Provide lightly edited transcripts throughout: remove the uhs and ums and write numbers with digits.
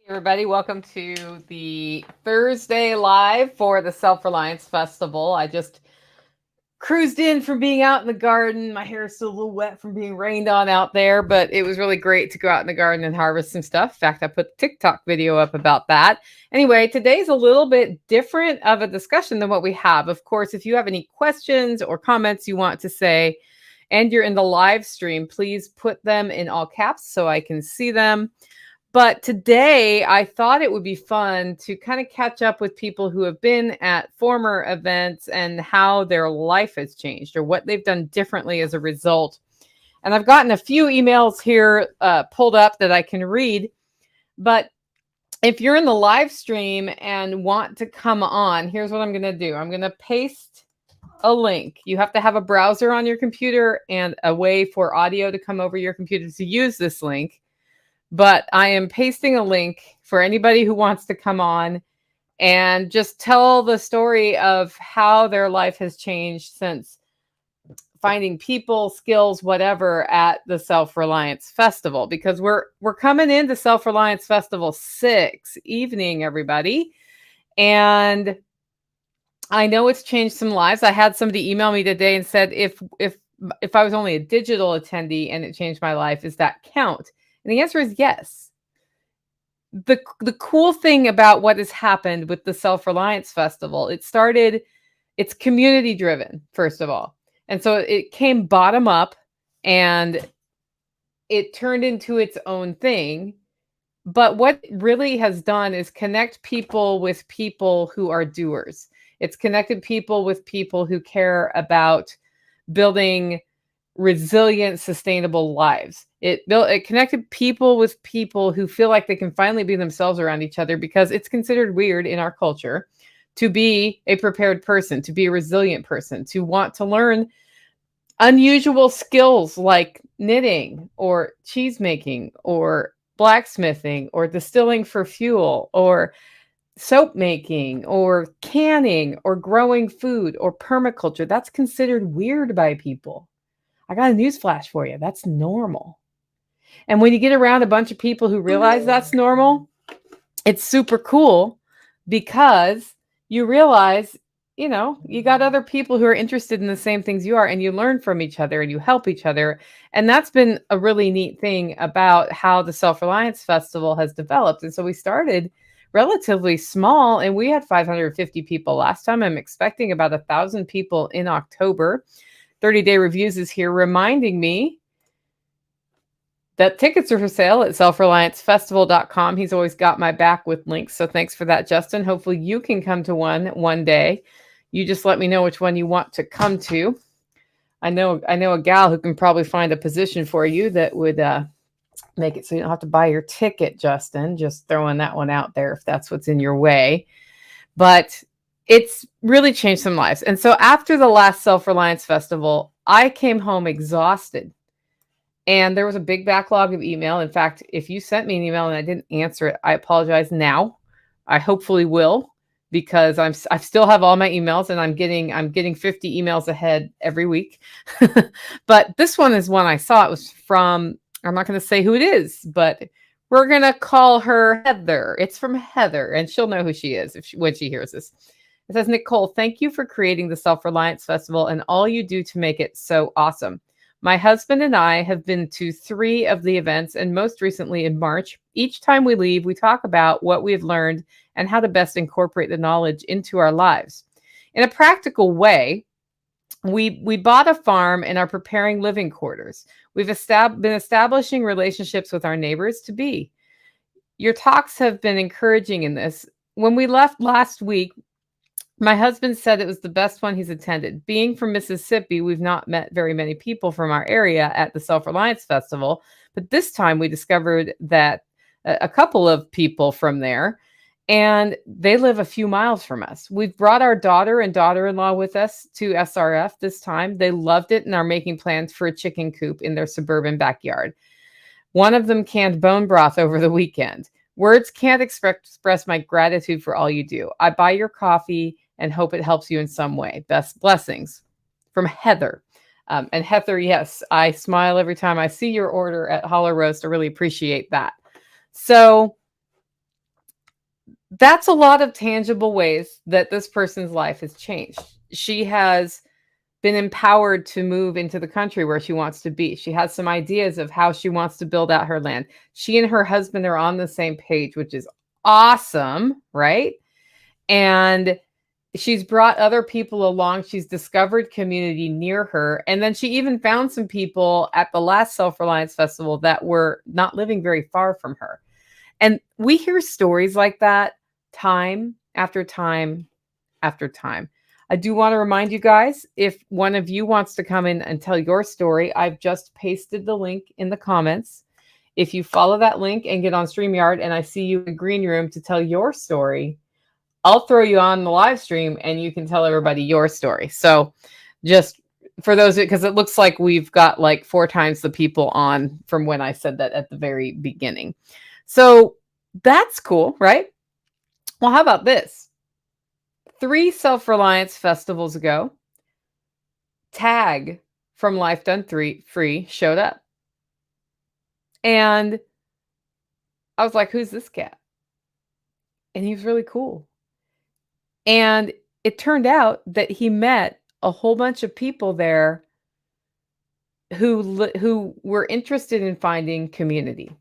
Everybody, welcome to the Thursday live for the Self Reliance Festival. I just cruised in from being out in the garden. My hair is still a little wet from being rained on out there, but it was really great to go out in the garden and harvest some stuff. In fact, I put a TikTok video up about that. Anyway, today's a little bit different of a discussion than what we have. Of course, if you have any questions or comments you want to say and you're in the live stream, please put them in all caps so I can see them. But today, I thought it would be fun to kind of catch up with people who have been at former events and how their life has changed or what they've done differently as a result. And I've gotten a few emails here pulled up that I can read. But if you're in the live stream and want to come on, here's what I'm going to do. I'm going to paste a link. You have to have a browser on your computer and a way for audio to come over your computer to use this link. But I am pasting a link for anybody who wants to come on and just tell the story of how their life has changed since finding people, skills, whatever at the Self Reliance Festival. Because we're coming into Self Reliance Festival 6 evening, everybody. And I know it's changed some lives. I had somebody email me today and said, if I was only a digital attendee and it changed my life, does that count? And the answer is yes. The cool thing about what has happened with the Self Reliance Festival, it's community driven, first of all. And so it came bottom up and it turned into its own thing. But what it really has done is connect people with people who are doers. It's connected people with people who care about building resilient, sustainable lives. It connected people with people who feel like they can finally be themselves around each other, because it's considered weird in our culture to be a prepared person, to be a resilient person, to want to learn unusual skills like knitting or cheese making or blacksmithing or distilling for fuel or soap making or canning or growing food or permaculture. That's considered weird by people. I got a news flash for you. That's normal. And when you get around a bunch of people who realize that's normal, it's super cool, because you realize, you got other people who are interested in the same things you are, and you learn from each other and you help each other. And that's been a really neat thing about how the Self Reliance Festival has developed. And so we started relatively small, and we had 550 people last time. I'm expecting about 1,000 people in October. 30-day reviews is here reminding me that tickets are for sale at selfreliancefestival.com. He's always got my back with links. So thanks for that, Justin. Hopefully you can come to one day. You just let me know which one you want to come to. I know a gal who can probably find a position for you that would make it so you don't have to buy your ticket, Justin. Just throwing that one out there if that's what's in your way. But it's really changed some lives. And so after the last Self Reliance Festival, I came home exhausted. And there was a big backlog of email. In fact, if you sent me an email and I didn't answer it, I apologize now. I hopefully will, because I still have all my emails, and I'm getting 50 emails ahead every week. But this one is one I saw. It was from, I'm not going to say who it is, but we're going to call her Heather. It's from Heather, and she'll know who she is when she hears this. It says, Nicole, thank you for creating the Self Reliance Festival and all you do to make it so awesome. My husband and I have been to 3 of the events, and most recently in March. Each time we leave, we talk about what we have learned and how to best incorporate the knowledge into our lives. In a practical way, we bought a farm and are preparing living quarters. We've been establishing relationships with our neighbors to be. Your talks have been encouraging in this. When we left last week, my husband said it was the best one he's attended. Being from Mississippi, we've not met very many people from our area at the Self Reliance Festival, but this time we discovered that a couple of people from there, and they live a few miles from us. We've brought our daughter and daughter-in-law with us to SRF this time. They loved it and are making plans for a chicken coop in their suburban backyard. One of them canned bone broth over the weekend. Words can't express my gratitude for all you do. I buy your coffee and hope it helps you in some way. Best blessings, from Heather. And Heather, yes, I smile every time I see your order at Hollow Roast. I really appreciate that. So that's a lot of tangible ways that this person's life has changed. She has been empowered to move into the country where she wants to be. She has some ideas of how she wants to build out her land. She and her husband are on the same page, which is awesome, right? And she's brought other people along. She's discovered community near her. And then she even found some people at the last Self Reliance Festival that were not living very far from her. And we hear stories like that time after time after time. I do want to remind you guys, if one of you wants to come in and tell your story, I've just pasted the link in the comments. If you follow that link and get on StreamYard and I see you in the green room to tell your story, I'll throw you on the live stream and you can tell everybody your story. So just for those, because it looks like we've got like 4 times the people on from when I said that at the very beginning. So that's cool, right? Well, how about this? 3 Self-Reliance festivals ago, Tag from Life Done Free showed up. And I was like, who's this cat? And he was really cool. And it turned out that he met a whole bunch of people there who were interested in finding community.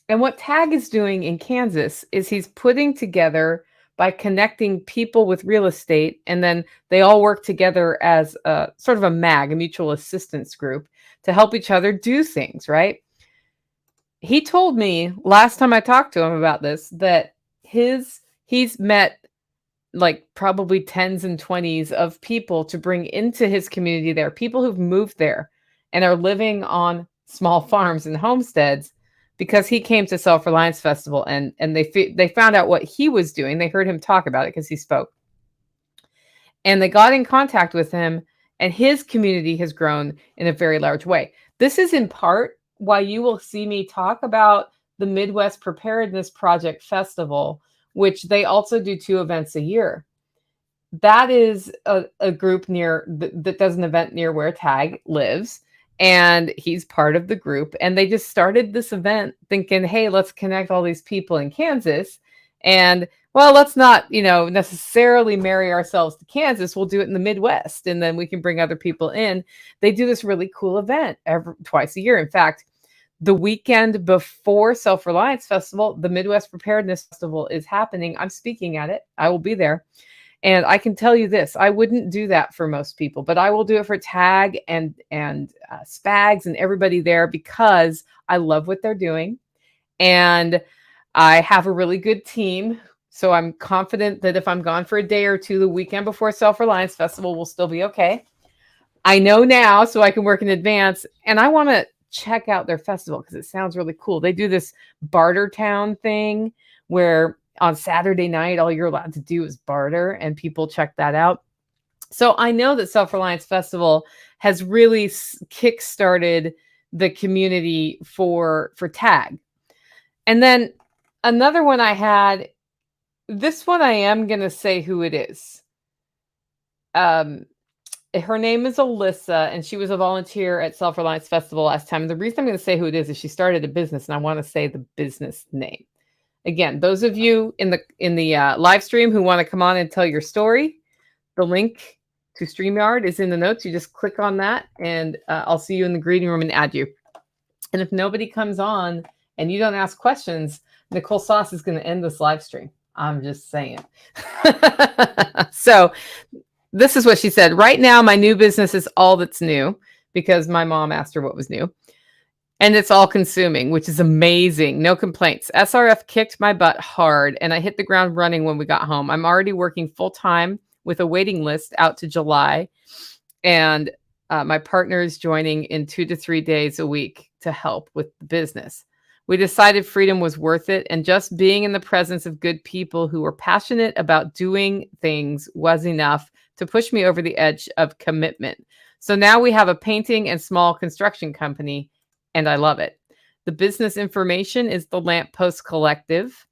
And what Tag is doing in Kansas is he's putting together by connecting people with real estate, and then they all work together as a sort of a MAG, a mutual assistance group, to help each other do things, right? He told me last time I talked to him about this that he's met like probably 10s and 20s of people to bring into his community there, people who've moved there and are living on small farms and homesteads because he came to Self Reliance Festival and they found out what he was doing. They heard him talk about it because he spoke. And they got in contact with him, and his community has grown in a very large way. This is in part why you will see me talk about the Midwest Preparedness Project Festival, which they also do 2 events a year. That is a group that does an event near where Tag lives, and he's part of the group. And they just started this event thinking, hey, let's connect all these people in Kansas. And well, let's not, necessarily marry ourselves to Kansas. We'll do it in the Midwest, and then we can bring other people in. They do this really cool event twice a year. In fact, the weekend before Self Reliance Festival, the Midwest Preparedness Festival is happening. I'm speaking at it. I will be there. And I can tell you this, I wouldn't do that for most people, but I will do it for Tag and Spags and everybody there because I love what they're doing. And I have a really good team. So I'm confident that if I'm gone for a day or 2 the weekend before Self Reliance Festival, we'll still be okay. I know now, so I can work in advance. And I want to check out their festival because it sounds really cool. They do this barter town thing where on Saturday night, all you're allowed to do is barter, and people check that out. So I know that Self Reliance Festival has really kick-started the community for Tag. And then another one I had, this one I am going to say who it is. Her name is Alyssa, and she was a volunteer at Self Reliance Festival last time. And the reason I'm going to say who it is she started a business, and I want to say the business name. Again, those of you in the live stream who want to come on and tell your story, the link to StreamYard is in the notes. You just click on that, and I'll see you in the greeting room and add you. And if nobody comes on and you don't ask questions, Nicole Sauce is going to end this live stream. I'm just saying. So this is what she said. Right now, my new business is all that's new because my mom asked her what was new. And it's all consuming, which is amazing. No complaints. SRF kicked my butt hard, and I hit the ground running when we got home. I'm already working full-time with a waiting list out to July. And my partner is joining in 2 to 3 days a week to help with the business. We decided freedom was worth it, and just being in the presence of good people who were passionate about doing things was enough to push me over the edge of commitment. So now we have a painting and small construction company, and I love it. The business information is the Lamppost Collective,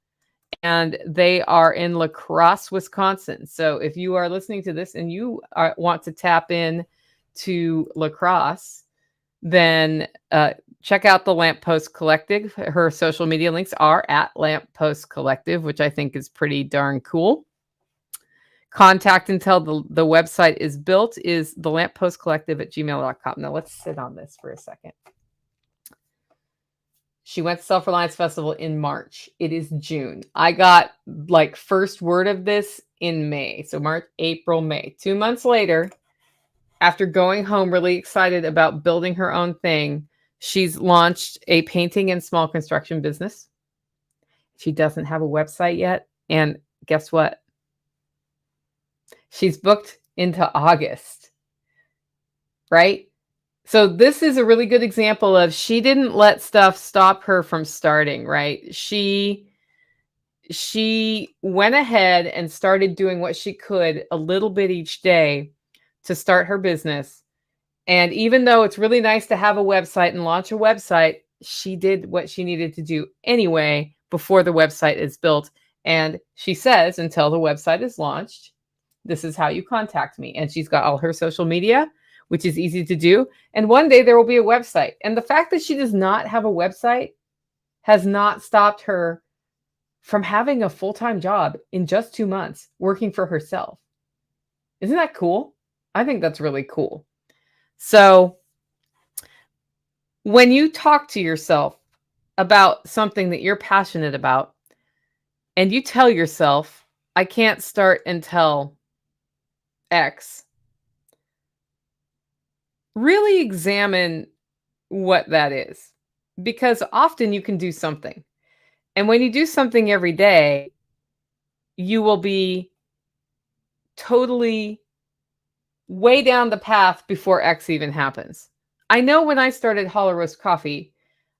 and they are in La Crosse, Wisconsin. So if you are listening to this and you want to tap in to La Crosse, then check out the Lamppost Collective. Her social media links are at Lamppost Collective, which I think is pretty darn cool. Contact until the website is built is the lamppostcollective@gmail.com. Now let's sit on this for a second. She went to Self Reliance Festival in March. It is June. I got like first word of this in May. So March, April, May. 2 months later, after going home really excited about building her own thing, she's launched a painting and small construction business. She doesn't have a website yet. And guess what? She's booked into August, right? So this is a really good example of she didn't let stuff stop her from starting, right? She went ahead and started doing what she could a little bit each day to start her business. And even though it's really nice to have a website and launch a website, she did what she needed to do anyway before the website is built. And she says, until the website is launched, this is how you contact me. And she's got all her social media, which is easy to do. And one day there will be a website. And the fact that she does not have a website has not stopped her from having a full-time job in just 2 months, working for herself. Isn't that cool? I think that's really cool. So when you talk to yourself about something that you're passionate about, and you tell yourself, I can't start until X, really examine what that is. Because often you can do something. And when you do something every day, you will be totally way down the path before X even happens. I know when I started Hollow Roast Coffee,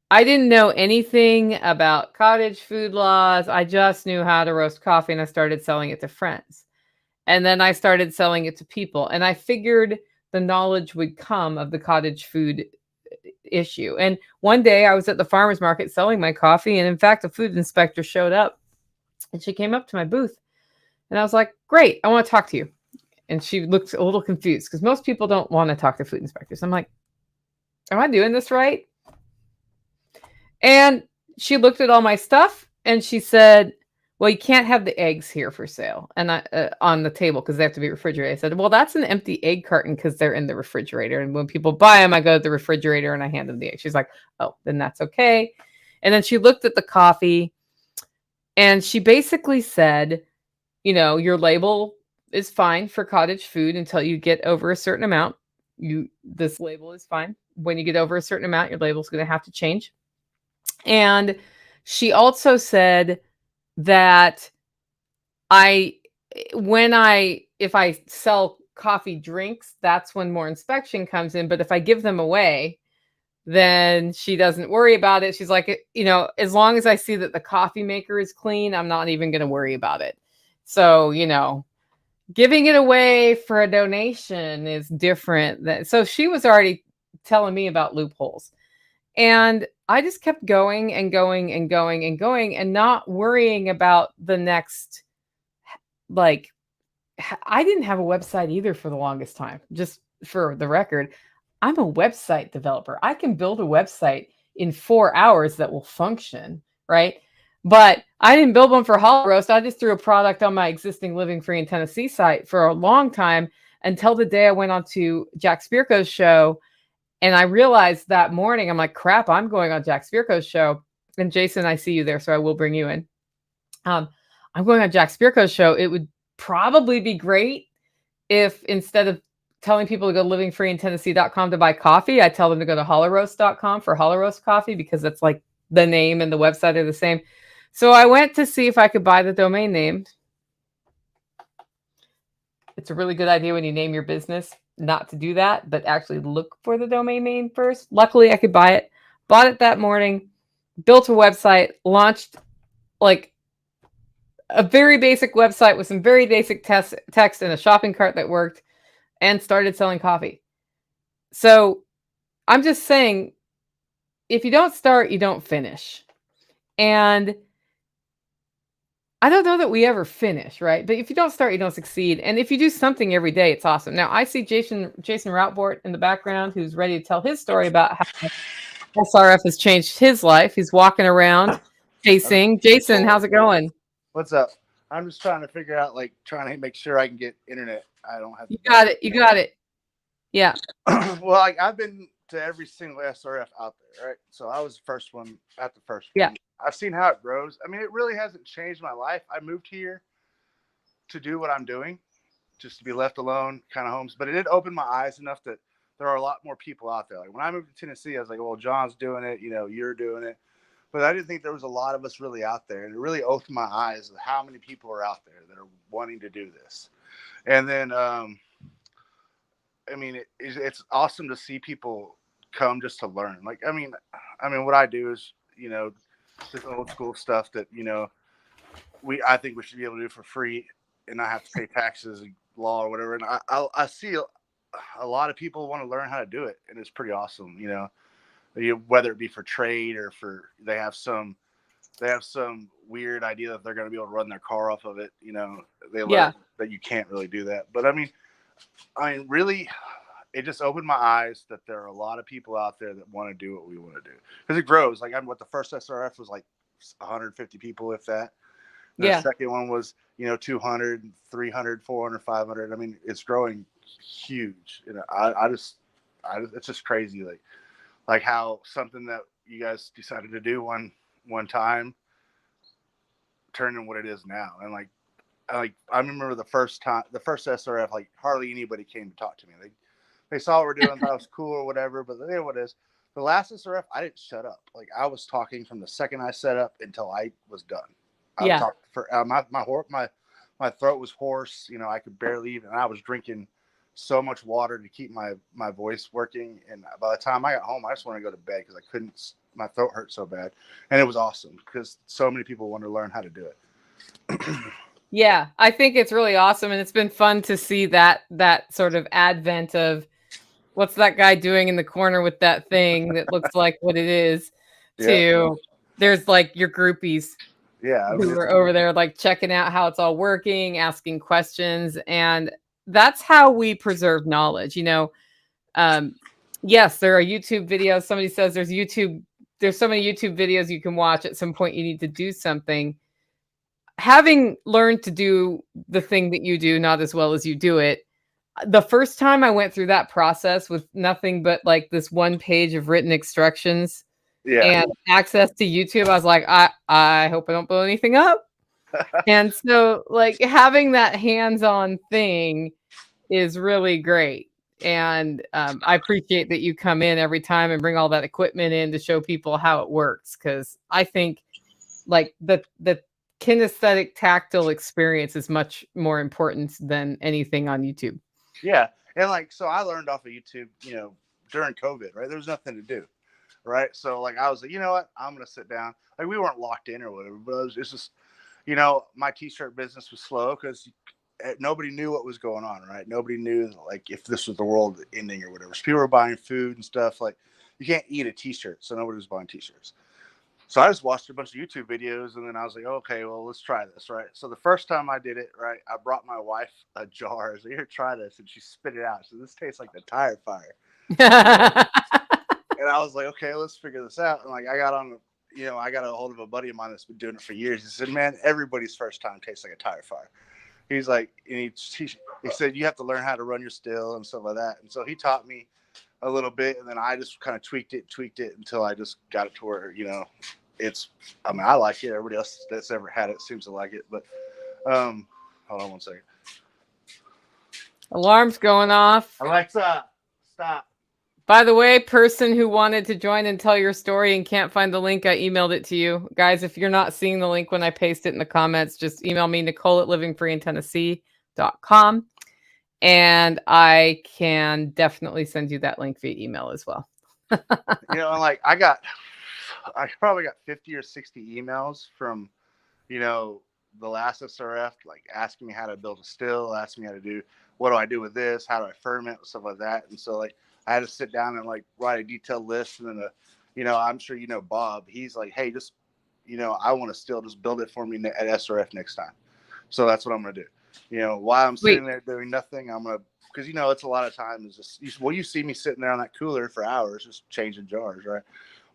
I didn't know anything about cottage food laws. I just knew how to roast coffee, and I started selling it to friends. And then I started selling it to people. And I figured the knowledge would come of the cottage food issue. And one day I was at the farmer's market selling my coffee. And in fact, a food inspector showed up, and she came up to my booth. And I was like, great, I want to talk to you. And she looked a little confused because most people don't want to talk to food inspectors. I'm like, am I doing this right? And she looked at all my stuff and she said, well, you can't have the eggs here for sale and on the table because they have to be refrigerated. I said, well, that's an empty egg carton because they're in the refrigerator. And when people buy them, I go to the refrigerator and I hand them the egg. She's like, oh, then that's okay. And then she looked at the coffee and she basically said, you know, your label is fine for cottage food until you get over a certain amount. This label is fine. When you get over a certain amount, your label is going to have to change. And she also said that if I sell coffee drinks, that's when more inspection comes in. But if I give them away, then she doesn't worry about it. She's like, you know, as long as I see that the coffee maker is clean, I'm not even going to worry about it. So, you know, giving it away for a donation is different. So she was already telling me about loopholes. And I just kept going and going and going and going and not worrying about the next, like, I didn't have a website either for the longest time. Just for the record, I'm a website developer. I can build a website in 4 hours that will function, right? But I didn't build one for Hollow Roast. I just threw a product on my existing Living Free in Tennessee site for a long time until the day I went on to Jack Spirko's show. And I realized that morning, I'm like, crap, I'm going on Jack Spirko's show. And Jason, I see you there, so I will bring you in. I'm going on Jack Spirko's show. It would probably be great if instead of telling people to go to livingfreeintennessee.com to buy coffee, I tell them to go to hollowroast.com for Hollow Roast coffee because that's like the name and the website are the same. So I went to see if I could buy the domain name. It's a really good idea when you name your business not to do that, but actually look for the domain name first. Luckily, I could buy it. Bought it that morning, built a website, launched like a very basic website with some very basic text and a shopping cart that worked, and started selling coffee. So I'm just saying, if you don't start, you don't finish. And I don't know that we ever finish, right? But if you don't start, you don't succeed. And if you do something every day, it's awesome. Now, I see Jason Routbort in the background who's ready to tell his story about how SRF has changed his life. He's walking around chasing. Jason, how's it going? What's up? I'm just trying to figure out, like, trying to make sure I can get internet. I don't have You the got best. it. You got it. Yeah. Well, like, I've been to every single SRF out there, right? So I was the first one at the first Yeah. one. I've seen how it grows. I mean, it really hasn't changed my life. I moved here to do what I'm doing, just to be left alone, kind of homes. But it did open my eyes enough that there are a lot more people out there. Like when I moved to Tennessee, I was like, well, John's doing it, you're doing it. But I didn't think there was a lot of us really out there. And it really opened my eyes of how many people are out there that are wanting to do this. And then, I mean, it's awesome to see people come just to learn. Like, I mean, what I do is, this old school stuff that, I think we should be able to do for free and not have to pay taxes and law or whatever. And I see a lot of people want to learn how to do it. And it's pretty awesome, whether it be for trade or for, they have some weird idea that they're going to be able to run their car off of it. They learn that you can't really do that. But I mean, really, it just opened my eyes that there are a lot of people out there that want to do what we want to do because it grows. Like the first SRF was like 150 people, if that. The second one was, 200, 300, 400, 500. I mean, it's growing huge. It's just crazy. Like how something that you guys decided to do one time turned into what it is now. And I remember the first SRF, like hardly anybody came to talk to me. They saw what we're doing, thought it was cool or whatever, but they know what it is. The last SRF, I didn't shut up. Like I was talking from the second I set up until I was done. I was talking for my throat was hoarse. I could barely even. And I was drinking so much water to keep my voice working. And by the time I got home, I just wanted to go to bed because I couldn't. My throat hurt so bad, and it was awesome because so many people wanted to learn how to do it. Yeah, I think it's really awesome, and it's been fun to see that sort of advent of what's that guy doing in the corner with that thing that looks like what it is. To there's like your groupies, who are over there like checking out how it's all working, asking questions, and that's how we preserve knowledge. Yes, there are YouTube videos. Somebody says there's so many YouTube videos you can watch. At some point, you need to do something. Having learned to do the thing that you do not as well as you do it, the first time I went through that process with nothing but like this one page of written instructions and access to YouTube, I was like, I hope I don't blow anything up. And so like having that hands-on thing is really great. And I appreciate that you come in every time and bring all that equipment in to show people how it works. Cause I think like the kinesthetic tactile experience is much more important than anything on YouTube. Yeah. And so I learned off of YouTube, during COVID, right? There was nothing to do. Right. So I was like, you know what? I'm going to sit down. Like we weren't locked in or whatever, but it's just, my t-shirt business was slow because nobody knew what was going on. Right. Nobody knew if this was the world ending or whatever. So people were buying food and stuff. Like you can't eat a t-shirt. So nobody was buying t-shirts. So I just watched a bunch of YouTube videos and then I was like, okay, well, let's try this. Right. So the first time I did it, right, I brought my wife a jar. I was like, here, try this. And she spit it out. So this tastes like the tire fire. And I was like, okay, let's figure this out. And I got a hold of a buddy of mine that's been doing it for years. He said, man, everybody's first time tastes like a tire fire. He's like, and he said, you have to learn how to run your still and stuff like that. And so he taught me a little bit. And then I just kind of tweaked it until I just got it to where, I like it. Everybody else that's ever had it seems to like it. But hold on one second. Alarm's going off. Alexa, stop. By the way, person who wanted to join and tell your story and can't find the link, I emailed it to you. Guys, if you're not seeing the link when I paste it in the comments, just email me, Nicole@livingfreeintennessee.com. And I can definitely send you that link via email as well. I probably got 50 or 60 emails from, the last SRF, asking me how to build a still, asking me how to do, what do I do with this? How do I ferment? Stuff like that. And so I had to sit down and write a detailed list. And then, I'm sure, Bob, he's like, hey, just, I want to still just build it for me at SRF next time. So that's what I'm going to do. While I'm sitting there doing nothing, I'm going to, because, it's a lot of times, you see me sitting there on that cooler for hours, just changing jars, right?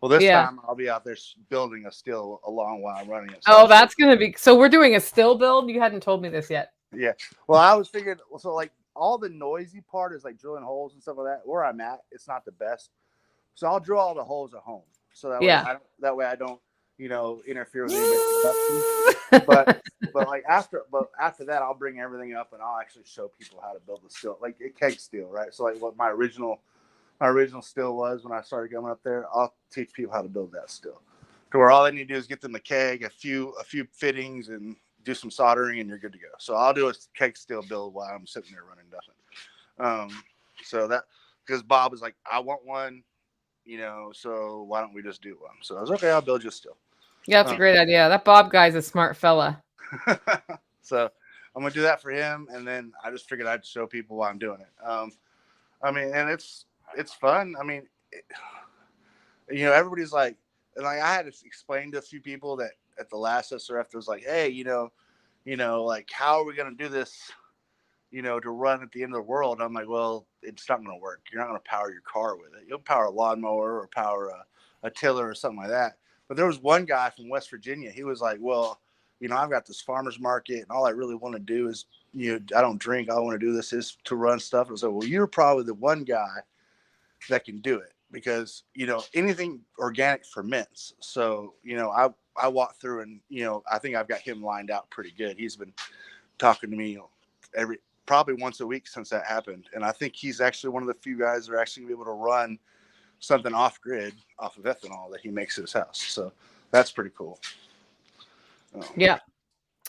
Well, this Yeah. time I'll be out there building a still along while I'm running it. So Oh, that's gonna be. So we're doing a still build. You hadn't told me this yet. yeah. Well, I was thinking. So like all the noisy part is like drilling holes and stuff like that. Where I'm at, it's not the best. So I'll drill all the holes at home. So Yeah. that way I don't interfere with anybody's production. But after that I'll bring everything up and I'll actually show people how to build the still, like a keg steel, right? So like what my original still was when I started going up there, I'll teach people how to build that still. To where all they need to do is get them the keg, a few fittings, and do some soldering, and you're good to go. So I'll do a keg steel build while I'm sitting there running nothing. So that because Bob was like, I want one, so why don't we just do one? So I was okay. I'll build you a still. Yeah, that's a great idea. That Bob guy's a smart fella. So I'm gonna do that for him, and then I just figured I'd show people why I'm doing it. I mean, and it's fun. I mean, everybody's like, and like I had to explain to a few people that at the last SRF, was like, hey, like how are we gonna do this? To run at the end of the world. I'm like, well, it's not gonna work. You're not gonna power your car with it. You'll power a lawnmower or power a tiller or something like that. But there was one guy from West Virginia. He was like, well, I've got this farmer's market, and all I really want to do is, I don't drink. All I want to do this is to run stuff. And so, well, you're probably the one guy that can do it because, anything organic ferments. So, I walked through and, I think I've got him lined out pretty good. He's been talking to me probably once a week since that happened. And I think he's actually one of the few guys that are actually going to be able to run something off grid, off of ethanol that he makes at his house. So that's pretty cool. Yeah.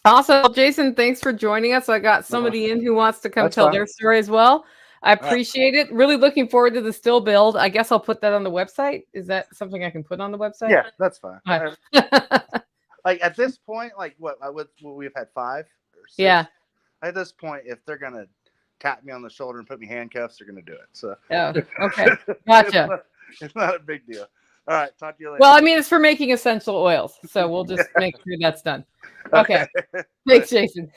Awesome. Jason, thanks for joining us. I got somebody in who wants to come tell their story as well. I appreciate it. Really looking forward to the still build. I guess I'll put that on the website. Is that something I can put on the website? Yeah, that's fine. Like at this point, like we've had 5 or 6. Yeah. At this point, if they're going to tap me on the shoulder and put me handcuffs, they're going to do it. So, okay. Gotcha. It's not a big deal. All right. Talk to you later. Well, I mean, it's for making essential oils. So we'll just make sure that's done. Okay. Thanks, Jason.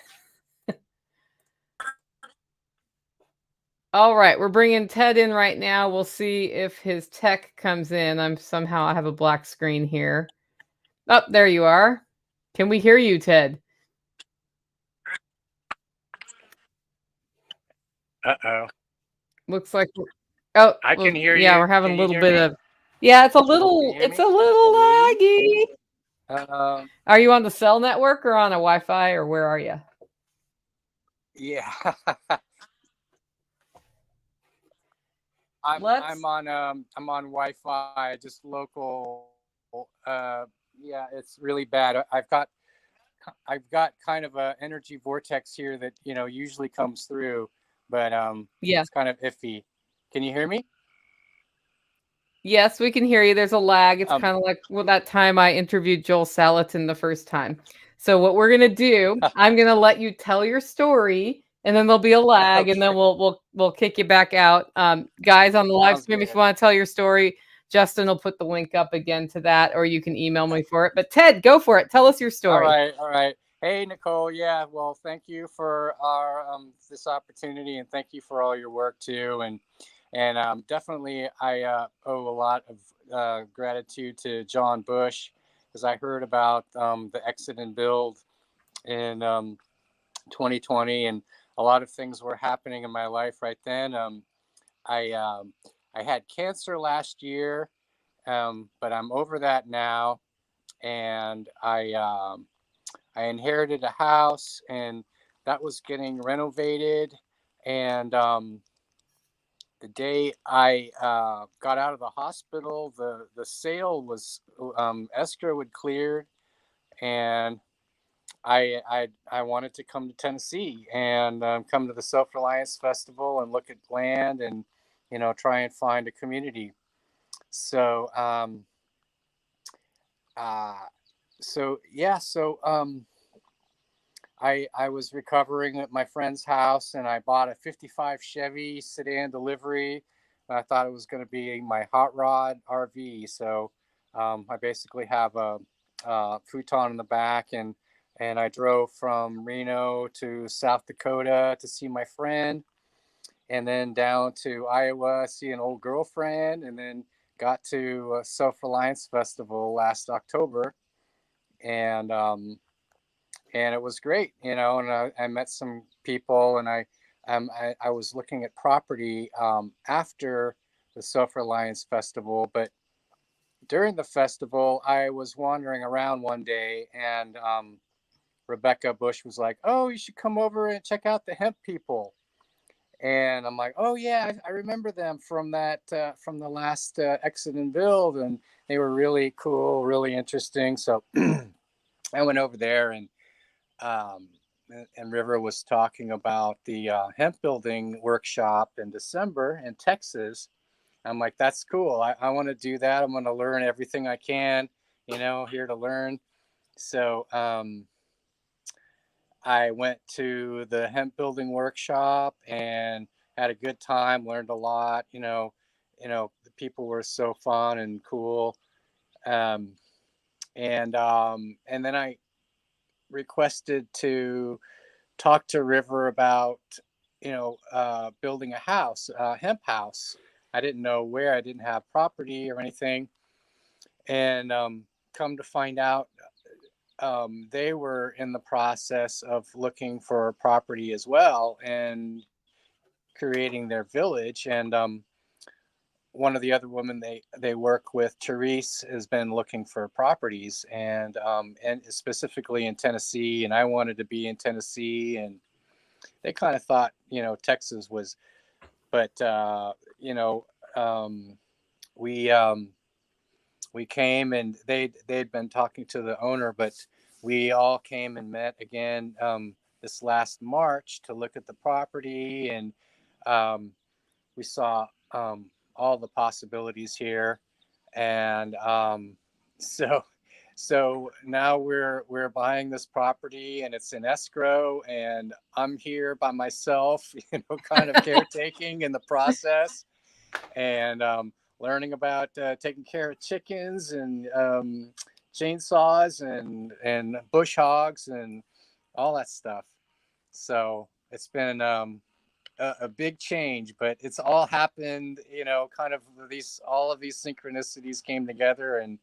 All right. We're bringing Ted in right now. We'll see if his tech comes in. I have a black screen here. Oh, there you are. Can we hear you, Ted? Uh-oh. Looks like I can hear you. Yeah, we're having a little bit of it's a little laggy. Are you on the cell network or on a Wi-Fi or where are you? Yeah. I'm on Wi-Fi, just local. Yeah, it's really bad. I've got kind of a energy vortex here that usually comes through, but it's kind of iffy. Can you hear me? Yes, we can hear you. There's a lag. It's kind of like that time I interviewed Joel Salatin the first time. So what we're gonna do, I'm gonna let you tell your story, and then there'll be a lag, and then we'll kick you back out. Guys on the live stream, if you want to tell your story, Justin will put the link up again to that, or you can email me for it. But Ted, go for it. Tell us your story. All right. Hey, Nicole. Yeah, well, thank you for our this opportunity, and thank you for all your work too. And definitely, I owe a lot of gratitude to John Bush, because I heard about the exit and build in 2020, and a lot of things were happening in my life right then. I had cancer last year, but I'm over that now, and I inherited a house, and that was getting renovated, and the day I got out of the hospital, the sale was escrow had cleared, and I wanted to come to Tennessee and come to the Self Reliance Festival and look at land and try and find a community. So I was recovering at my friend's house, and I bought a 55 Chevy sedan delivery. I thought it was going to be my hot rod RV. So I basically have a futon in the back, and I drove from Reno to South Dakota to see my friend, and then down to Iowa, see an old girlfriend, and then got to Self Reliance Festival last October, and it was great, and I met some people, and I was looking at property after the Self Reliance Festival, but during the festival, I was wandering around one day, and Rebecca Bush was like, "Oh, you should come over and check out the hemp people." And I'm like, "Oh yeah, I remember them from from the last Exit and Build, and they were really cool, really interesting." So I went over there, um, and River was talking about the hemp building workshop in December in Texas. I'm like, "That's cool. I want to do that. I'm going to learn everything I can, here to learn." So I went to the hemp building workshop and had a good time, learned a lot. The people were so fun and cool. Um, and then I requested to talk to River about, building a house, a hemp house. I didn't know where, I didn't have property or anything. And come to find out, they were in the process of looking for property as well and creating their village. And one of the other women they work with, Therese, has been looking for properties, and specifically in Tennessee. And I wanted to be in Tennessee, and they kind of thought, Texas was, but we came, and they'd been talking to the owner, but we all came and met again this last March to look at the property, and we saw all the possibilities here, and so now we're buying this property, and it's in escrow, and I'm here by myself, kind of caretaking in the process, and learning about taking care of chickens and chainsaws and bush hogs and all that stuff. So it's been a big change, but it's all happened, kind of all of these synchronicities came together, and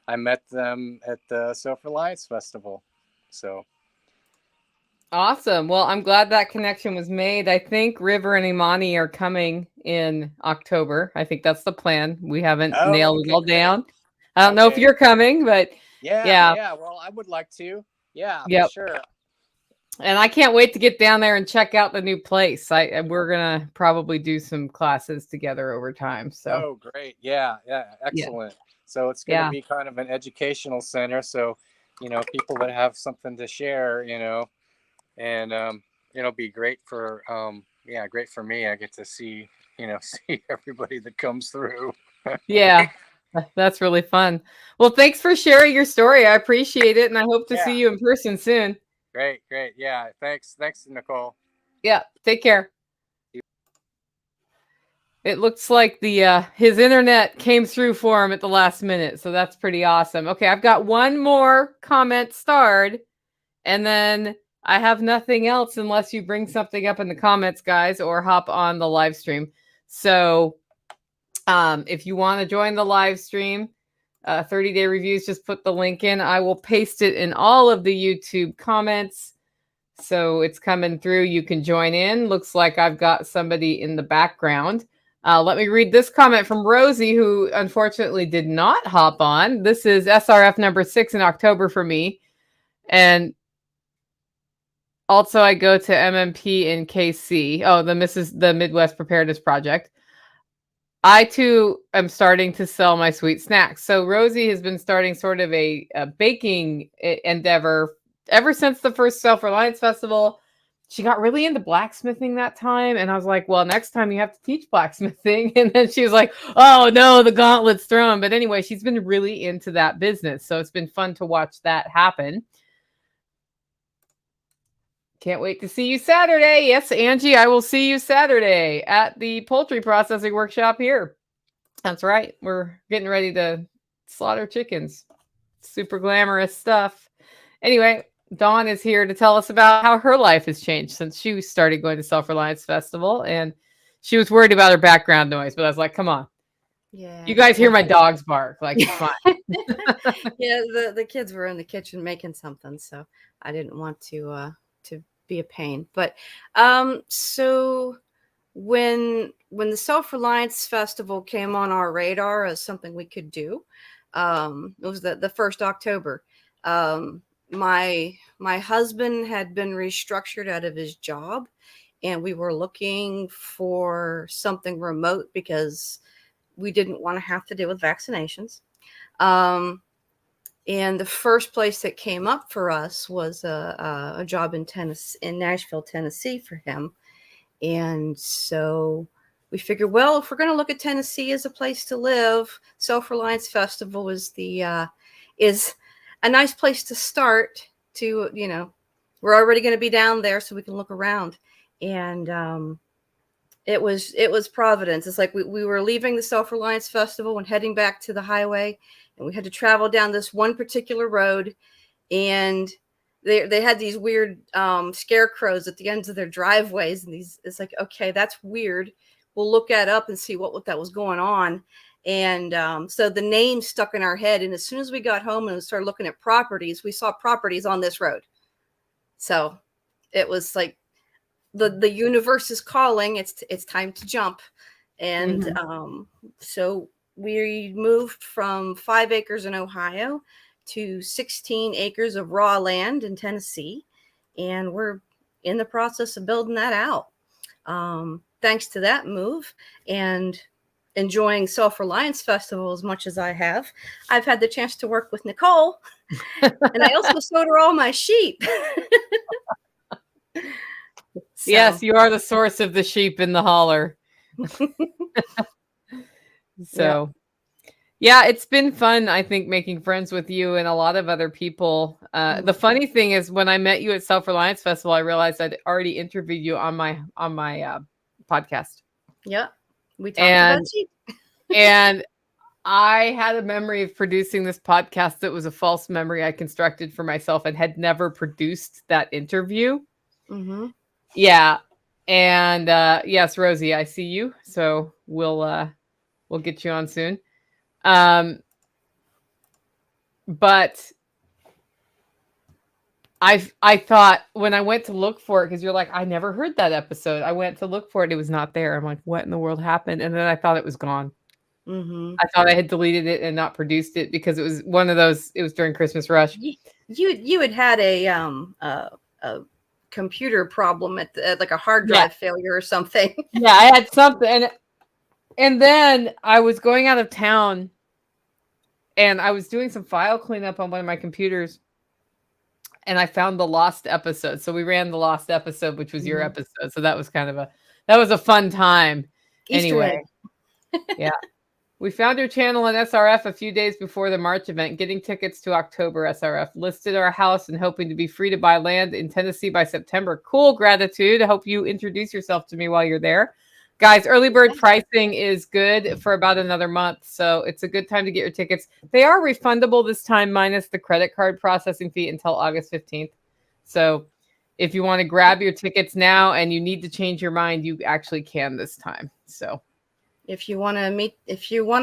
I met them at the Self Reliance Festival. So Awesome. Well, I'm glad that connection was made. I think River and Imani are coming in October. I think that's the plan. We haven't nailed it all down. I don't know if you're coming, but yeah. Well, I would like to. Yeah, for sure. And I can't wait to get down there and check out the new place. We're gonna probably do some classes together over time. So. Oh, great! Yeah, excellent. Yeah. So it's going to be kind of an educational center. So, people that have something to share, and it'll be great for great for me. I get to see see everybody that comes through. Yeah, that's really fun. Well, thanks for sharing your story. I appreciate it, and I hope to see you in person soon. Great. Yeah, thanks, Nicole. Yeah, take care. It looks like the his internet came through for him at the last minute, so that's pretty awesome. Okay, I've got one more comment starred, and then I have nothing else unless you bring something up in the comments, guys, or hop on the live stream. So if you want to join the live stream, 30-day reviews, just put the link in. I will paste it in all of the YouTube comments. So it's coming through. You can join in. Looks like I've got somebody in the background. Let me read this comment from Rosie, who unfortunately did not hop on. This is SRF number 6 in October for me. And also I go to MMP in KC. Oh, the Midwest Preparedness Project. I too am starting to sell my sweet snacks. So Rosie has been starting sort of a baking endeavor ever since the first Self Reliance Festival. She got really into blacksmithing that time. And I was like, well, next time you have to teach blacksmithing. And then she was like, oh no, the gauntlet's thrown. But anyway, she's been really into that business. So it's been fun to watch that happen. Can't wait to see you Saturday. Yes, Angie, I will see you Saturday at the poultry processing workshop here. That's right. We're getting ready to slaughter chickens. Super glamorous stuff. Anyway, Dawn is here to tell us about how her life has changed since she started going to Self Reliance Festival. And she was worried about her background noise, but I was like, come on, Yeah. You guys hear my dogs bark. Like, it's fine. Yeah, the kids were in the kitchen making something, so I didn't want to be a pain. But so when the Self Reliance Festival came on our radar as something we could do, it was the 1st October. My husband had been restructured out of his job, and we were looking for something remote because we didn't want to have to deal with vaccinations. And the first place that came up for us was a job in Nashville, Tennessee for him. And so we figured, well, if we're going to look at Tennessee as a place to live, Self Reliance Festival is is a nice place to start. We're already going to be down there, so we can look around. And it was Providence. It's like we were leaving the Self Reliance Festival and heading back to the highway, and we had to travel down this one particular road, and they had these weird scarecrows at the ends of their driveways, and it's like, okay, that's weird. We'll look that up and see what that was going on. And so the name stuck in our head, and as soon as we got home and started looking at properties, we saw properties on this road. So it was like the universe is calling. It's time to jump. And so we moved from 5 acres in Ohio to 16 acres of raw land in Tennessee, and we're in the process of building that out. Thanks to that move and enjoying Self Reliance Festival as much as I have, I've had the chance to work with Nicole, and I also sewed her all my sheep. So. Yes, you are the source of the sheep in the holler. So, yeah, it's been fun, I think, making friends with you and a lot of other people. The funny thing is, when I met you at Self Reliance Festival, I realized I'd already interviewed you on my podcast. Yeah, we talked about sheep. And I had a memory of producing this podcast that was a false memory I constructed for myself and had never produced that interview. Mm-hmm. Yeah. And yes, Rosie, I see you. So we'll get you on soon. But I thought when I went to look for it, because you're like, I never heard that episode. I went to look for it. It was not there. I'm like, what in the world happened? And then I thought it was gone. Mm-hmm. I thought I had deleted it and not produced it because it was one of those. It was during Christmas rush. You had a computer problem at like a hard drive failure or something. Yeah, I had something, and then I was going out of town, and I was doing some file cleanup on one of my computers, and I found the lost episode. So we ran the lost episode, which was your episode. So that was a fun time. Easter anyway, yeah. We found your channel in SRF a few days before the March event, getting tickets to October SRF. Listed our house and hoping to be free to buy land in Tennessee by September. Cool, gratitude. I hope you introduce yourself to me while you're there. Guys, early bird pricing is good for about another month, so it's a good time to get your tickets. They are refundable this time, minus the credit card processing fee until August 15th. So if you want to grab your tickets now and you need to change your mind, you actually can this time. So if you want to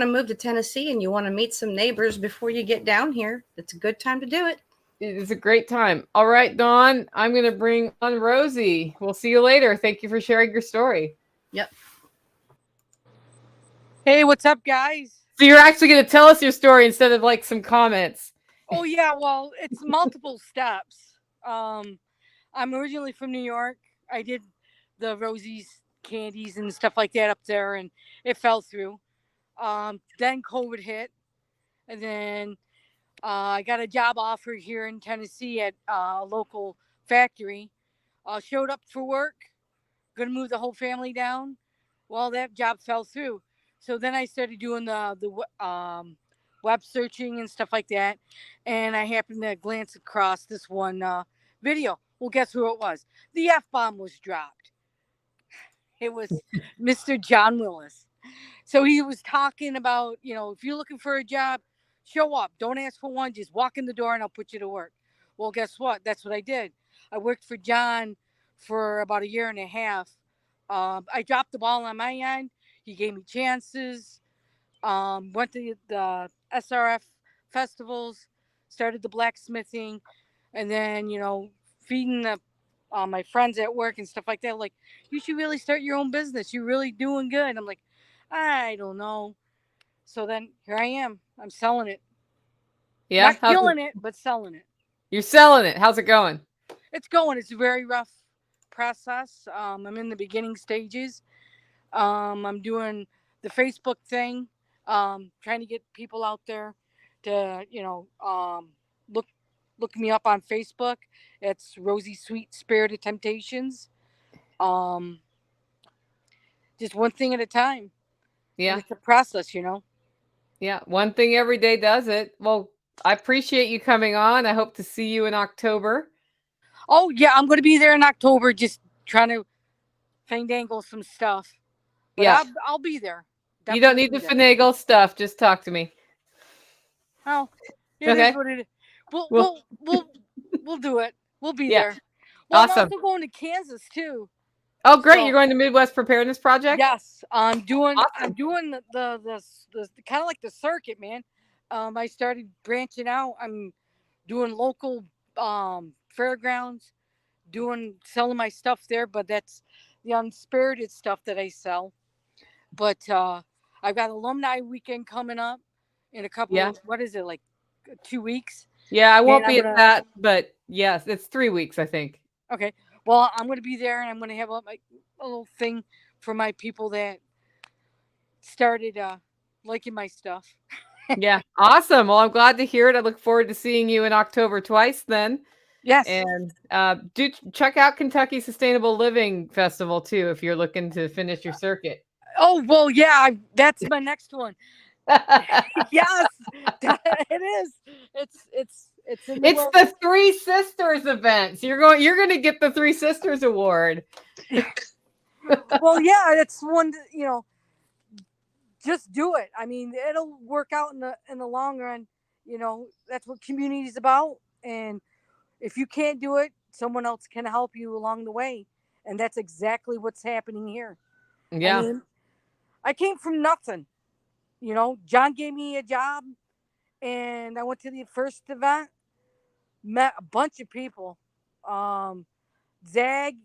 move to Tennessee and you want to meet some neighbors before you get down here, it's a good time to do it. It is a great time. All right, Dawn, I'm going to bring on Rosie. We'll see you later. Thank you for sharing your story. Yep. Hey, what's up, guys? So you're actually going to tell us your story instead of like some comments. Oh, yeah. Well, it's multiple steps. I'm originally from New York. I did the Rosie's candies and stuff like that up there, and it fell through. Then COVID hit, and then I got a job offer here in Tennessee at a local factory. Showed up for work, gonna move the whole family down. Well, that job fell through. So then I started doing the web searching and stuff like that, and I happened to glance across this one video. Well, guess who it was? The F-bomb was dropped. It was Mr. John Willis. So he was talking about, if you're looking for a job, show up. Don't ask for one. Just walk in the door and I'll put you to work. Well, guess what? That's what I did. I worked for John for about a year and a half. I dropped the ball on my end. He gave me chances. Went to the SRF festivals, started the blacksmithing, and then feeding my friends at work and stuff like that. Like, you should really start your own business. You're really doing good. I'm like, I don't know. So then here I am. I'm selling it. Yeah. Not killing it, but selling it. You're selling it. How's it going? It's going. It's a very rough process. I'm in the beginning stages. I'm doing the Facebook thing, trying to get people out there to, look me up on Facebook. It's Rosie Sweet Spirit of Temptations. Um, just one thing at a time. Yeah. And it's a process, Yeah. One thing every day does it. Well, I appreciate you coming on. I hope to see you in October. Oh yeah, I'm going to be there in October, just trying to fandangle some stuff. But Yeah. I'll be there. You don't need to finagle stuff. Just talk to me. Oh, it Okay. is what it is. We'll do it. We'll be Yeah. there. Well, Awesome. I'm also going to Kansas too. Oh, great! So, You're going to Midwest Preparedness Project. yes, I'm doing. Awesome. I'm doing the kind of like the circuit, man. I started branching out. I'm doing local fairgrounds, selling my stuff there, but that's the unspirited stuff that I sell. But I've got alumni weekend coming up in a couple. Yeah. What is it, like 2 weeks? Yeah, I won't And be at that, but yes, it's 3 weeks, I think. Okay. Well, I'm going to be there, and I'm going to have a little thing for my people that started liking my stuff. Yeah. Awesome. Well, I'm glad to hear it. I look forward to seeing you in October twice then. Yes. And do check out Kentucky Sustainable Living Festival too if you're looking to finish your circuit. Oh, well, yeah, that's my next one. Yes, it is. It's the Three Sisters event. So you're going to get the Three Sisters award. Well, yeah, it's one, just do it. I mean, it'll work out in the long run. That's what community is about. And if you can't do it, someone else can help you along the way. And that's exactly what's happening here. Yeah. I mean, I came from nothing. John gave me a job, and I went to the first event, met a bunch of people. Zag,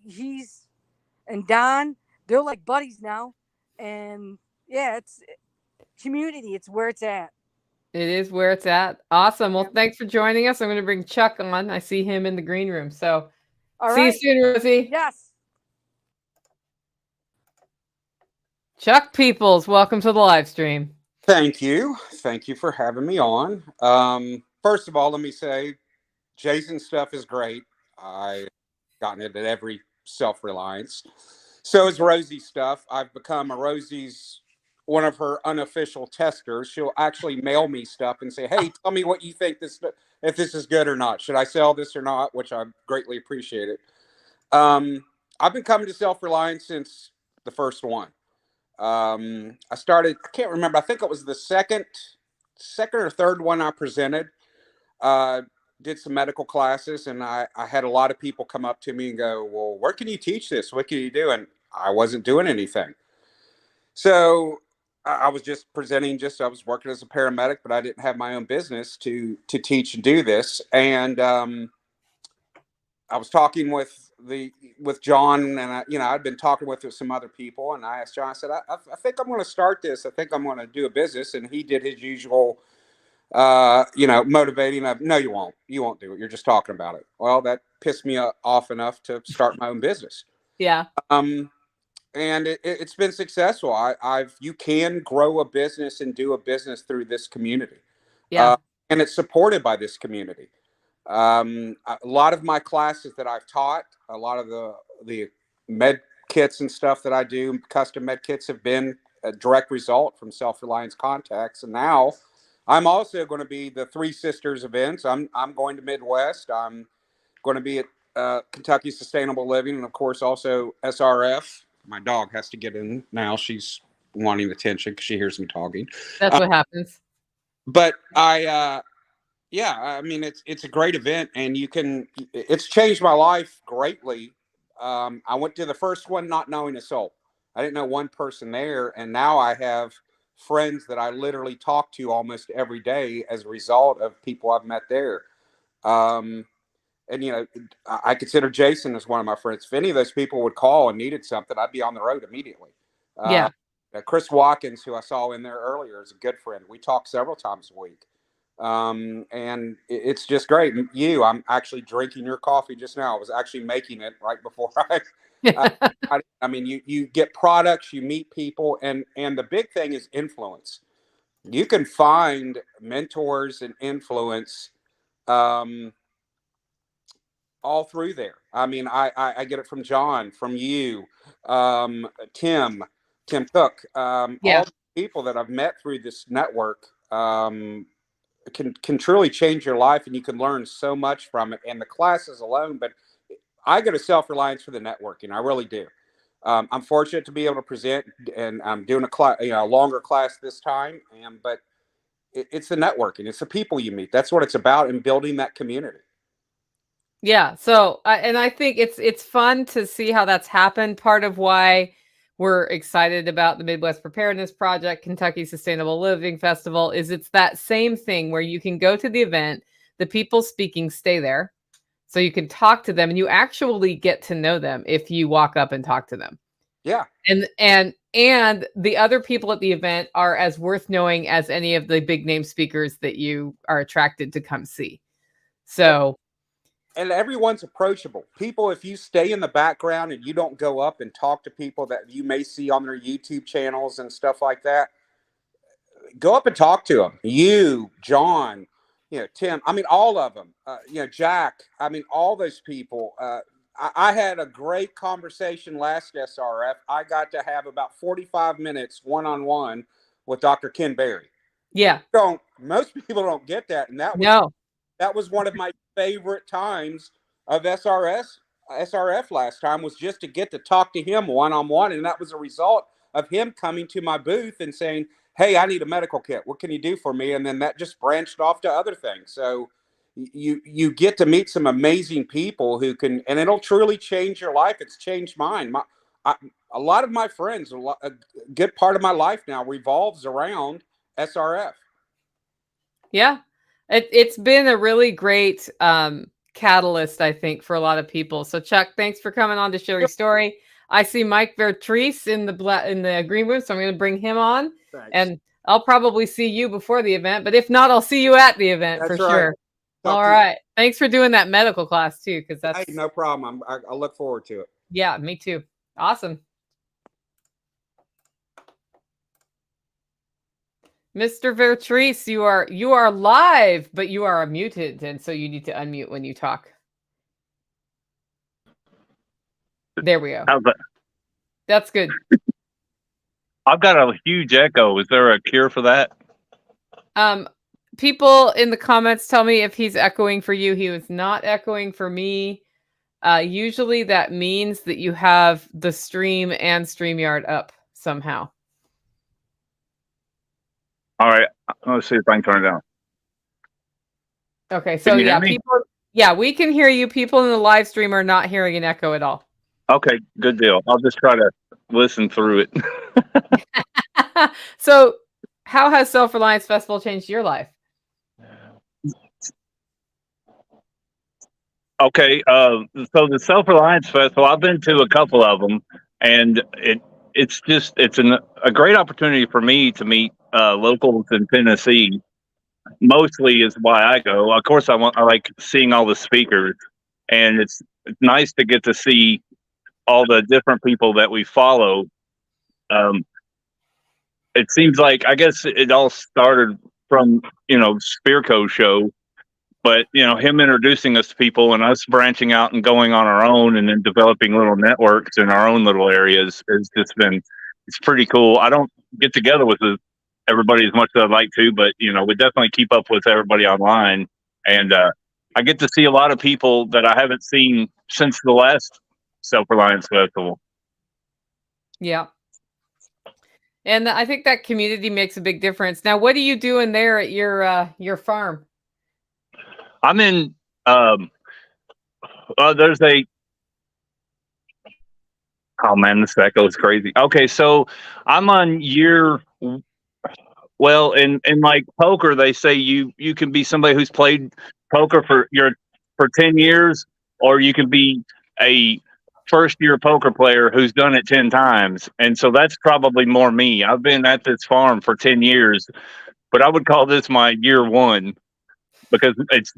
and Don, they're like buddies now. And yeah, it's community. It's where it's at. It is where it's at. Awesome. Well, thanks for joining us. I'm going to bring Chuck on. I see him in the green room. So see you soon, Rosie. Yes. Chuck Peoples, welcome to the live stream. Thank you. Thank you for having me on. First of all, let me say, Jason's stuff is great. I've gotten it at every Self Reliance. So is Rosie's stuff. I've become one of her unofficial testers. She'll actually mail me stuff and say, hey, tell me what you think if this is good or not. Should I sell this or not? Which I greatly appreciate it. I've been coming to Self Reliance since the first one. I can't remember. I think it was the second or third one I presented. Did some medical classes, and I had a lot of people come up to me and go, well, where can you teach this? What can you do? And I wasn't doing anything. So I was just presenting, I was working as a paramedic, but I didn't have my own business to teach and do this. And I was talking with John, and I'd been talking with some other people, and I asked John, I said, I think I'm going to start this. I think I'm going to do a business. And he did his usual, motivating of, no, you won't do it. You're just talking about it. Well, that pissed me off enough to start my own business. Yeah. And it's been successful. You can grow a business and do a business through this community. Yeah. And it's supported by this community. A lot of my classes that I've taught, a lot of the med kits and stuff that I do, custom med kits, have been a direct result from Self Reliance contacts. And now I'm also going to be the Three Sisters events. I'm going to Midwest. I'm going to be at Kentucky Sustainable Living, and of course also SRF. My dog has to get in now. She's wanting attention because she hears me talking. That's what happens. But yeah, I mean, it's a great event, and it's changed my life greatly. I went to the first one not knowing a soul. I didn't know one person there, and now I have friends that I literally talk to almost every day as a result of people I've met there. And I consider Jason as one of my friends. If any of those people would call and needed something, I'd be on the road immediately. Yeah. Chris Watkins, who I saw in there earlier, is a good friend. We talk several times a week. And it's just great. I'm actually drinking your coffee just now. I was actually making it right before I mean, you get products, you meet people, and the big thing is influence. You can find mentors and influence all through there. I mean, I get it from John, from you, Tim Cook, all the people that I've met through this network. Can truly change your life, and you can learn so much from it, and the classes alone. But I go to Self Reliance for the networking. I really do. I'm fortunate to be able to present, and I'm doing a longer class this time. But it's the networking. It's the people you meet. That's what it's about, and building that community. Yeah. So, and I think it's fun to see how that's happened. Part of why we're excited about the Midwest Preparedness Project, Kentucky Sustainable Living Festival, is it's that same thing where you can go to the event, the people speaking stay there, so you can talk to them, and you actually get to know them if you walk up and talk to them. Yeah. And the other people at the event are as worth knowing as any of the big name speakers that you are attracted to come see. So. And everyone's approachable. People, if you stay in the background and you don't go up and talk to people that you may see on their YouTube channels and stuff like that, go up and talk to them. You, John, Tim, I mean, all of them, Jack, I mean, all those people. I had a great conversation last SRF. I got to have about 45 minutes one-on-one with Dr. Ken Berry. Yeah. Most people don't get that. And that was one of my favorite times of SRF last time, was just to get to talk to him one-on-one. And that was a result of him coming to my booth and saying, hey, I need a medical kit. What can you do for me? And then that just branched off to other things. So you get to meet some amazing people who can, and it'll truly change your life. It's changed mine. A lot of my friends, a good part of my life now revolves around SRF. Yeah. It's been a really great catalyst, I think, for a lot of people. So Chuck, thanks for coming on to share your story. I see Mike Vertrice in the green room, so I'm going to bring him on. Thanks. And I'll probably see you before the event, but if not, I'll see you at the event. That's for right. Sure. All right. Thanks for doing that medical class too, because that's no problem. I look forward to it. Yeah, me too. Awesome. Mr. Vertrice, you are live, but you are muted, and so you need to unmute when you talk. There we go. How's that? That's good. I've got a huge echo. Is there a cure for that? People in the comments tell me if he's echoing for you. He was not echoing for me. Usually that means that you have the stream and StreamYard up somehow. All right, let's see if I can turn it down. Okay, so we can hear you. People in the live stream are not hearing an echo at all. Okay, good deal. I'll just try to listen through it. So, how has Self Reliance Festival changed your life? Okay, so the Self Reliance Festival, I've been to a couple of them, and it's a great opportunity for me to meet locals in Tennessee. Mostly is why I go. Of course, I like seeing all the speakers, and it's nice to get to see all the different people that we follow. It seems like, I guess it all started from Spearco's show, but him introducing us to people and us branching out and going on our own and then developing little networks in our own little areas has just been, it's pretty cool. I don't get together with everybody as much as I'd like to, but we definitely keep up with everybody online, and I get to see a lot of people that I haven't seen since the last Self Reliance Festival. Yeah, and I think that community makes a big difference. Now, what are you doing there at your farm? I'm in. There's a. Oh man, this echo is crazy. Okay, so I'm on year Well, in like poker, they say you can be somebody who's played poker for 10 years, or you can be a first year poker player who's done it 10 times. And so that's probably more me. I've been at this farm for 10 years, but I would call this my year one because it's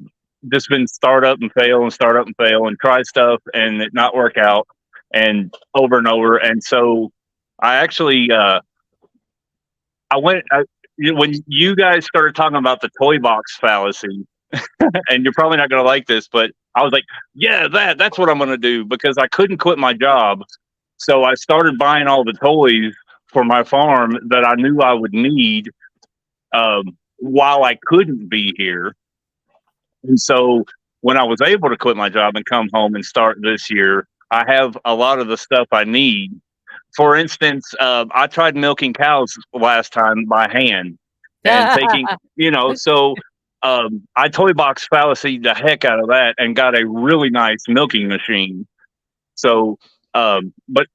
just been start up and fail and start up and fail and try stuff and it not work out and over and over. And so I actually, I went, when you guys started talking about the toy box fallacy, and you're probably not going to like this, but I was like, yeah, that's what I'm going to do because I couldn't quit my job. So I started buying all the toys for my farm that I knew I would need while I couldn't be here. And so when I was able to quit my job and come home and start this year, I have a lot of the stuff I need. For instance, I tried milking cows last time by hand and taking, so I toy box fallacy the heck out of that and got a really nice milking machine. So, but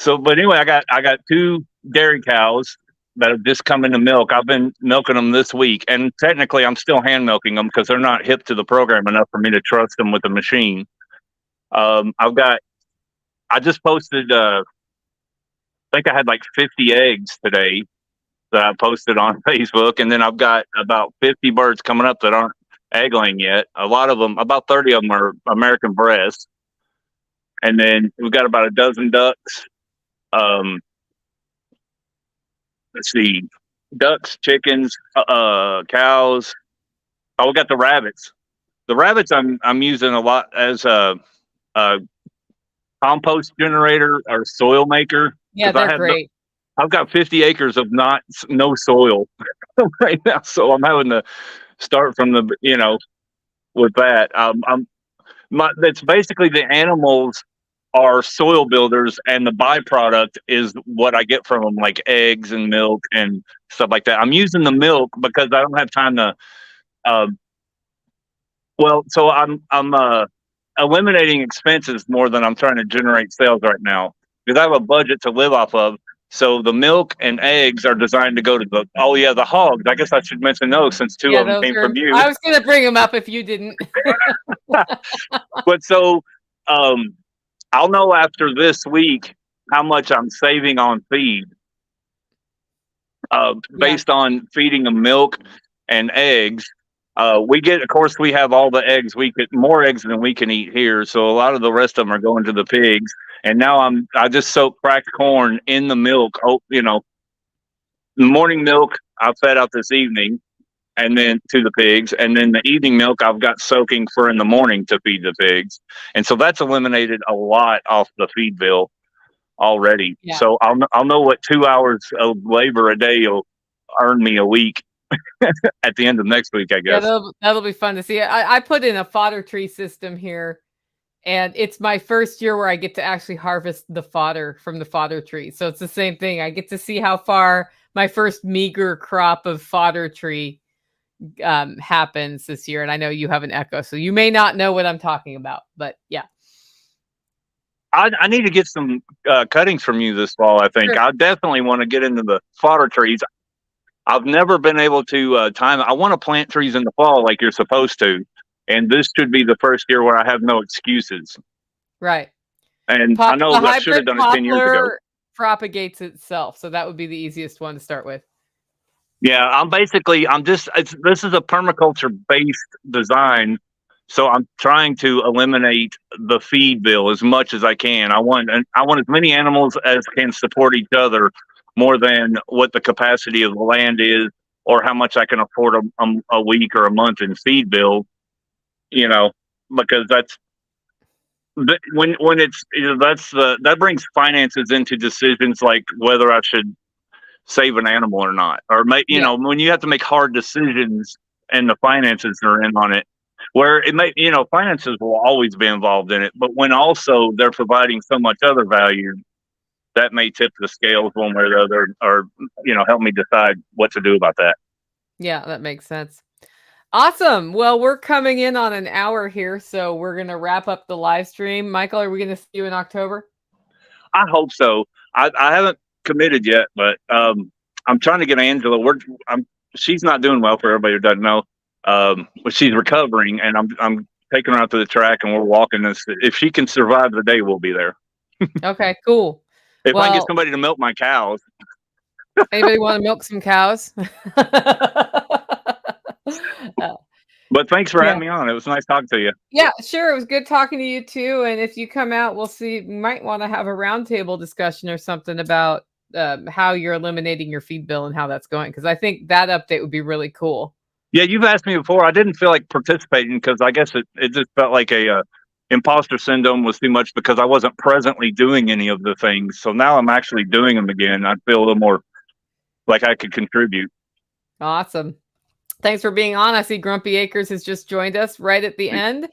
anyway, I got 2 dairy cows that have just come into milk. I've been milking them this week, and technically I'm still hand milking them because they're not hip to the program enough for me to trust them with the machine. I just posted, I think I had like 50 eggs today that I posted on Facebook. And then I've got about 50 birds coming up that aren't egg laying yet. A lot of them, about 30 of them are American breasts. And then we've got about a dozen ducks. Let's see, ducks, chickens, cows. Oh, we got the rabbits. The rabbits I'm using a lot as a compost generator or soil maker. Yeah, they're great. I've got 50 acres of no soil right now, so I'm having to start from with that. That's basically the animals are soil builders, and the byproduct is what I get from them, like eggs and milk and stuff like that. I'm using the milk because I don't have time to. So I'm eliminating expenses more than I'm trying to generate sales right now because I have a budget to live off of. So the milk and eggs are designed to go to the hogs. I guess I should mention those since 2 of them came from you. I was going to bring them up if you didn't. But so I'll know after this week how much I'm saving on feed based on feeding them milk and eggs. We have all the eggs. We get more eggs than we can eat here. So a lot of the rest of them are going to the pigs. And now I just soak cracked corn in the milk. The morning milk I fed out this evening and then to the pigs. And then the evening milk I've got soaking for in the morning to feed the pigs. And so that's eliminated a lot off the feed bill already. Yeah. So I'll know what 2 hours of labor a day will earn me a week. At the end of next week, I guess. Yeah, that'll be fun to see. I put in a fodder tree system here, and it's my first year where I get to actually harvest the fodder from the fodder tree. So it's the same thing. I get to see how far my first meager crop of fodder tree happens this year. And I know you have an Echo, so you may not know what I'm talking about, but yeah. I need to get some cuttings from you this fall, I think. Sure. I definitely want to get into the fodder trees. I've never been able to time. I want to plant trees in the fall like you're supposed to. And this should be the first year where I have no excuses. Right. And I know I should have done it 10 years ago. Propagates itself. So that would be the easiest one to start with. Yeah, this is a permaculture based design. So I'm trying to eliminate the feed bill as much as I can. I want as many animals as can support each other more than what the capacity of the land is or how much I can afford a week or a month in feed bill, because that's when it's, that brings finances into decisions like whether I should save an animal or not, or when you have to make hard decisions and the finances are in on it, where it may, finances will always be involved in it, but when also they're providing so much other value, that may tip the scales one way or the other, or, help me decide what to do about that. Yeah, that makes sense. Awesome. Well, we're coming in on an hour here, so we're going to wrap up the live stream. Michael, are we going to see you in October? I hope so. I haven't committed yet, but I'm trying to get Angela. She's not doing well, for everybody who doesn't know. But she's recovering, and I'm taking her out to the track, and we're walking this. If she can survive the day, we'll be there. Okay, cool. If I can get Well, somebody to milk my cows. anybody want to milk some cows? But thanks for Yeah. having me on. It was nice talking to you. Yeah, sure. It was good talking to you too. And if you come out, we'll see. We might want to have a roundtable discussion or something about how you're eliminating your feed bill and how that's going. Because I think that update would be really cool. Yeah, you've asked me before. I didn't feel like participating because I guess it just felt like a imposter syndrome was too much because I wasn't presently doing any of the things. So now I'm actually doing them again. I feel a little more like I could contribute. Awesome. Thanks for being on. I see Grumpy Acres has just joined us right at the end.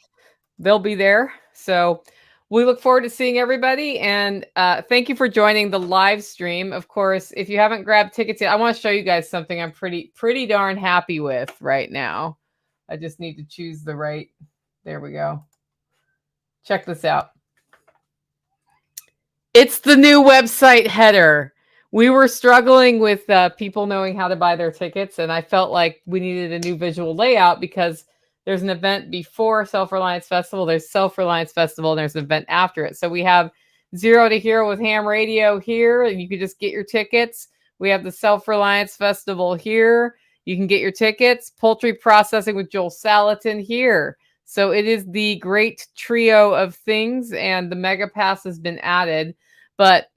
They'll be there. So we look forward to seeing everybody. And thank you for joining the live stream. Of course, if you haven't grabbed tickets yet, I want to show you guys something I'm pretty darn happy with right now. I just need to choose the right. There we go. Check this out. It's the new website header. We were struggling with people knowing how to buy their tickets, and I felt like we needed a new visual layout because there's an event before Self Reliance Festival, there's Self Reliance Festival, and there's an event after it. So we have Zero to Hero with Ham Radio here, and you can just get your tickets. We have the Self Reliance Festival here. You can get your tickets. Poultry Processing with Joel Salatin here. So it is the great trio of things, and the Mega Pass has been added. But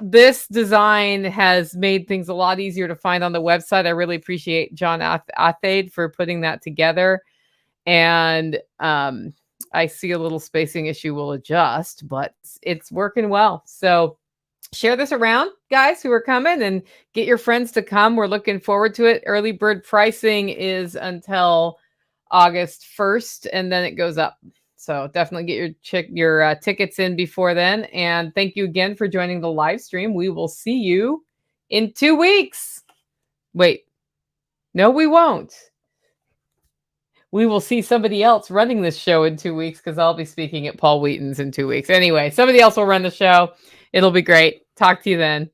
this design has made things a lot easier to find on the website. I really appreciate John Athade for putting that together. And I see a little spacing issue will adjust, but it's working well. So share this around, guys who are coming, and get your friends to come. We're looking forward to it. Early bird pricing is until August 1st, and then it goes up. So definitely get your tickets in before then. And thank you again for joining the live stream. We will see you in 2 weeks. Wait, no, we won't. We will see somebody else running this show in 2 weeks because I'll be speaking at Paul Wheaton's in 2 weeks. Anyway, somebody else will run the show. It'll be great. Talk to you then.